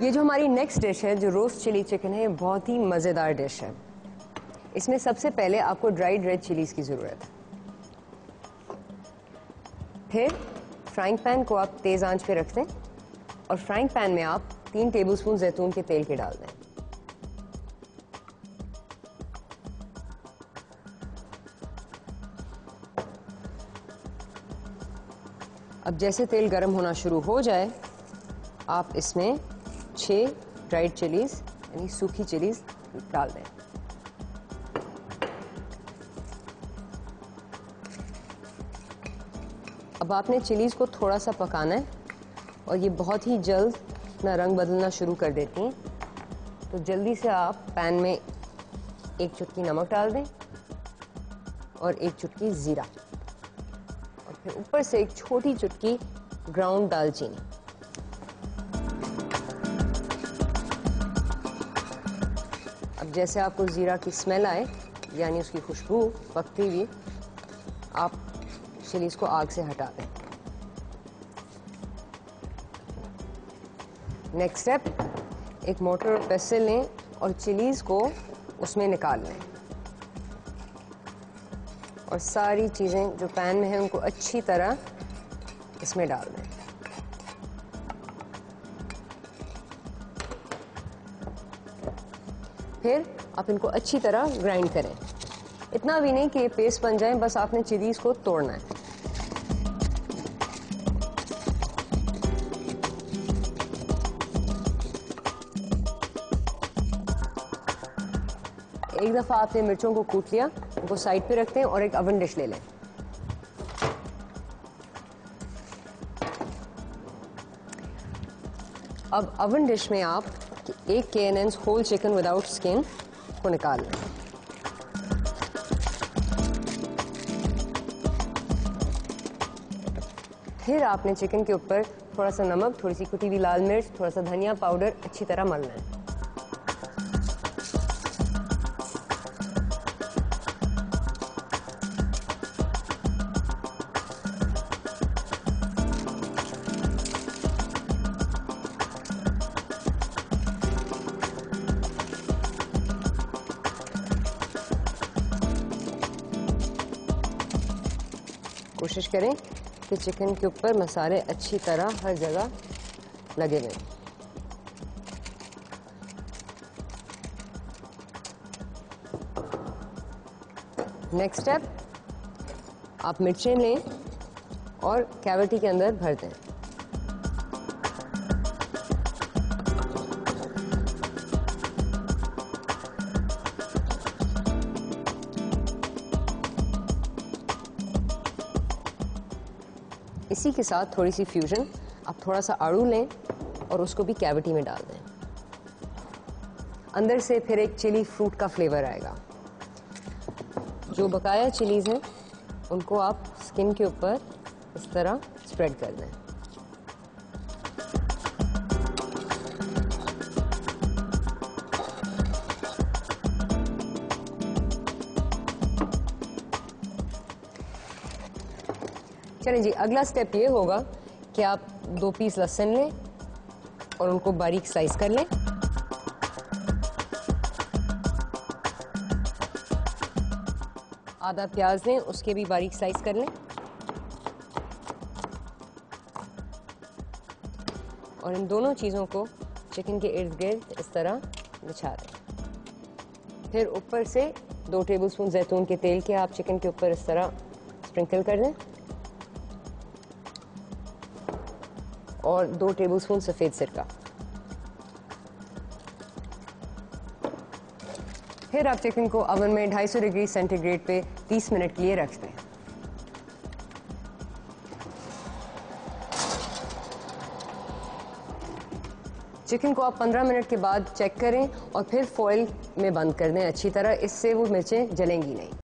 ये जो हमारी नेक्स्ट डिश है, जो रोस्ट चिली चिकन है, ये बहुत ही मज़ेदार डिश है। इसमें सबसे पहले आपको ड्राइड रेड चिलीज़ की ज़रूरत है। फिर फ्राइंग पैन को आप तेज़ आंच पे रख दें और फ्राइंग पैन में आप 3 टेबलस्पून जैतून के तेल के डाल दें। अब जैसे तेल गर्म होना शुरू हो जाए, आप इसमें 6 ड्राइड चिलीज़ यानी सूखी चिलीज़ डाल दें। अब आपने चिलीज़ को थोड़ा सा पकाना है और ये बहुत ही जल्द अपना रंग बदलना शुरू कर देती हैं, तो जल्दी से आप पैन में 1 चुटकी नमक डाल दें और 1 चुटकी ज़ीरा और फिर ऊपर से 1 छोटी चुटकी ग्राउंड दालचीनी। अब जैसे आपको ज़ीरा की स्मेल आए यानी उसकी खुशबू पकती हुई, आप चिलीज़ को आग से हटा दें। नेक्स्ट स्टेप, एक मोटर और पेस्टल लें और चिलीज़ को उसमें निकाल लें और सारी चीज़ें जो पैन में हैं उनको अच्छी तरह इसमें डाल दें। फिर आप इनको अच्छी तरह ग्राइंड करें, इतना भी नहीं कि ये पेस्ट बन जाए, बस आपने चिलीज़ को तोड़ना है। एक दफ़ा आपने मिर्चों को कूट लिया, उनको साइड पे रखते हैं और एक ओवन डिश ले लें। अब ओवन डिश में आप 1 K&N's whole chicken without skin को निकाल लें। फिर आपने चिकन के ऊपर थोड़ा सा नमक, थोड़ी सी कुटी हुई लाल मिर्च, थोड़ा सा धनिया पाउडर अच्छी तरह मलना है। कोशिश करें कि चिकन के ऊपर मसाले अच्छी तरह हर जगह लगे हुए। नेक्स्ट स्टेप, आप मिर्चें लें और कैविटी के अंदर भर दें। इसी के साथ थोड़ी सी फ्यूजन, आप थोड़ा सा आड़ू लें और उसको भी कैविटी में डाल दें। अंदर से फिर एक चिली फ्रूट का फ्लेवर आएगा। जो बकाया चिलीज़ हैं उनको आप स्किन के ऊपर इस तरह स्प्रेड कर दें। चलें जी, अगला स्टेप ये होगा कि आप 2 पीस लहसुन लें और उनको बारीक स्लाइस कर लें। आधा प्याज लें, उसके भी बारीक स्लाइस कर लें और इन दोनों चीज़ों को चिकन के इर्द गिर्द इस तरह बिछा दें। फिर ऊपर से 2 टेबलस्पून जैतून के तेल के आप चिकन के ऊपर इस तरह स्प्रिंकल कर दें और 2 टेबलस्पून सफ़ेद सिरका। फिर आप चिकन को ओवन में 250 डिग्री सेंटीग्रेड पे 30 मिनट के लिए रख दें। चिकन को आप 15 मिनट के बाद चेक करें और फिर फॉइल में बंद कर दें अच्छी तरह, इससे वो मिर्चें जलेंगी नहीं।